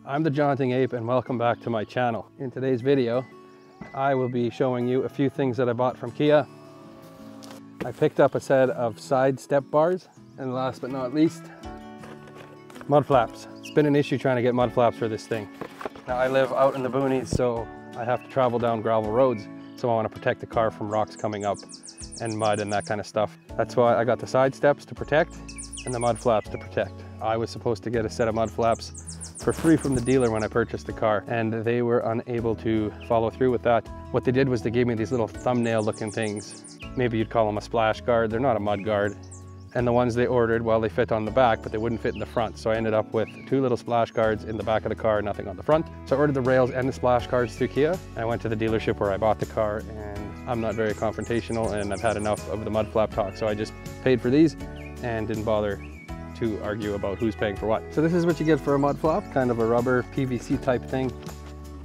I'm the Jaunting Ape and welcome back to my channel. In today's video, I will be showing you a few things that I bought from Kia. I picked up a set of side step bars, and last but not least, mud flaps. It's been an issue trying to get mud flaps for this thing. Now I live out in the boonies, so I have to travel down gravel roads, so I want to protect the car from rocks coming up and mud and that kind of stuff. That's why I got the side steps to protect and the mud flaps to protect. I was supposed to get a set of mud flaps for free from the dealer when I purchased the car, and they were unable to follow through with that. What they did was they gave me these little thumbnail looking things. Maybe you'd call them a splash guard. They're not a mud guard. And the ones they ordered, well, they fit on the back, but they wouldn't fit in the front. So I ended up with two little splash guards in the back of the car, nothing on the front. So I ordered the rails and the splash guards through Kia. I went to the dealership where I bought the car, and I'm not very confrontational, and I've had enough of the mud flap talk. So I just paid for these and didn't bother to argue about who's paying for what. So this is what you get for a mud flap, kind of a rubber PVC type thing.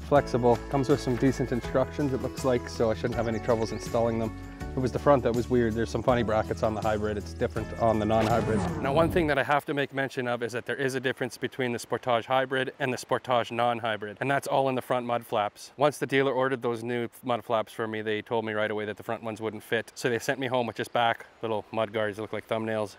Flexible, comes with some decent instructions it looks like, so I shouldn't have any troubles installing them. It was the front that was weird. There's some funny brackets on the hybrid. It's different on the non-hybrid. Now, one thing that I have to make mention of is that there is a difference between the Sportage hybrid and the Sportage non-hybrid, and that's all in the front mud flaps. Once the dealer ordered those new mud flaps for me, they told me right away that the front ones wouldn't fit. So they sent me home with just back little mud guards that look like thumbnails.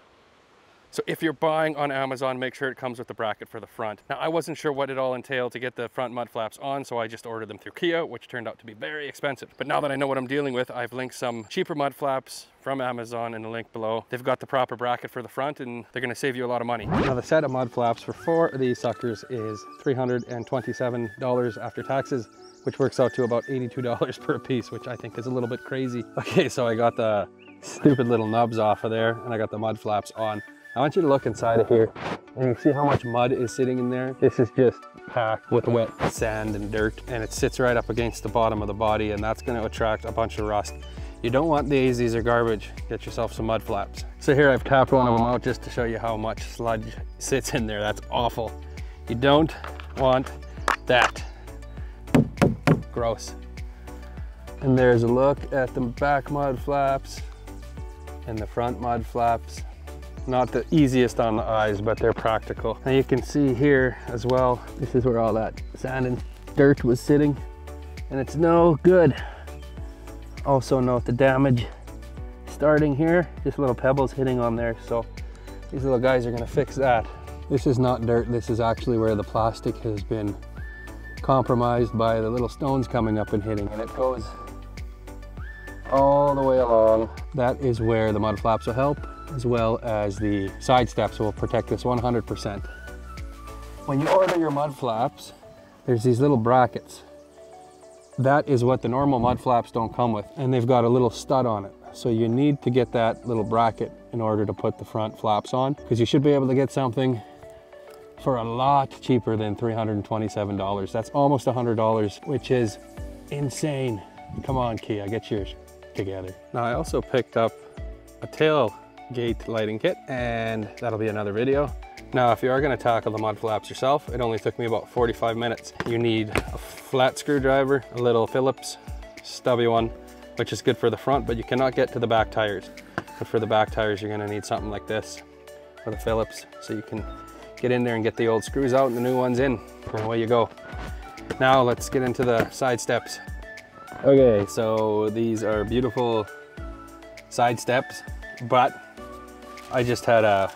So if you're buying on Amazon, make sure it comes with the bracket for the front. Now, I wasn't sure what it all entailed to get the front mud flaps on, so I just ordered them through Kia, which turned out to be very expensive. But now that I know what I'm dealing with, I've linked some cheaper mud flaps from Amazon in the link below. They've got the proper bracket for the front, and they're gonna save you a lot of money. Now, the set of mud flaps for 4 of these suckers is $327 after taxes, which works out to about $82 per piece, which I think is a little bit crazy. Okay, so I got the stupid little nubs off of there, and I got the mud flaps on. I want you to look inside of here, and you see how much mud is sitting in there. This is just packed with wet sand and dirt, and it sits right up against the bottom of the body, and that's going to attract a bunch of rust. You don't want these are garbage. Get yourself some mud flaps. So here I've tapped one of them out just to show you how much sludge sits in there. That's awful. You don't want that. Gross. And there's a look at the back mud flaps and the front mud flaps. Not the easiest on the eyes, but they're practical. Now you can see here as well, this is where all that sand and dirt was sitting, and it's no good. Also note the damage starting here, just little pebbles hitting on there. So these little guys are gonna fix that. This is not dirt, this is actually where the plastic has been compromised by the little stones coming up and hitting, and it goes all the way along. That is where the mud flaps will help, as well as the side steps will protect this 100%. When you order your mud flaps, there's these little brackets. That is what the normal mud flaps don't come with, and they've got a little stud on it. So you need to get that little bracket in order to put the front flaps on, because you should be able to get something for a lot cheaper than $327. That's almost $100, which is insane. Come on, Kia, get yours together. Now, I also picked up a Tailgate Lighting Kit, and that'll be another video. Now, if you are going to tackle the mud flaps yourself, it only took me about 45 minutes. You need a flat screwdriver, a little Phillips stubby one, which is good for the front, but you cannot get to the back tires. But for the back tires, you're going to need something like this with a Phillips, so you can get in there and get the old screws out and the new ones in, and away you go. Now let's get into the side steps. Okay, so these are beautiful side steps, but I just had a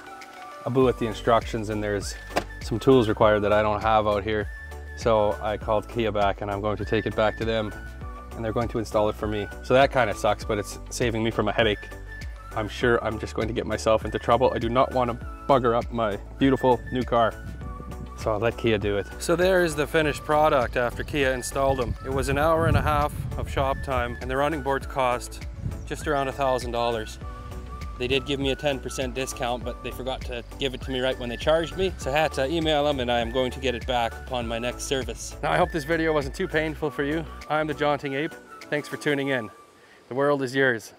boo at the instructions, and there's some tools required that I don't have out here. So I called Kia back, and I'm going to take it back to them, and they're going to install it for me. So that kind of sucks, but it's saving me from a headache. I'm sure I'm just going to get myself into trouble. I do not want to bugger up my beautiful new car. So I'll let Kia do it. So there's the finished product after Kia installed them. It was an hour and a half of shop time, and the running boards cost just around $1,000. They did give me a 10% discount, but they forgot to give it to me right when they charged me. So I had to email them, and I am going to get it back upon my next service. Now, I hope this video wasn't too painful for you. I'm the Jaunting Ape. Thanks for tuning in. The world is yours.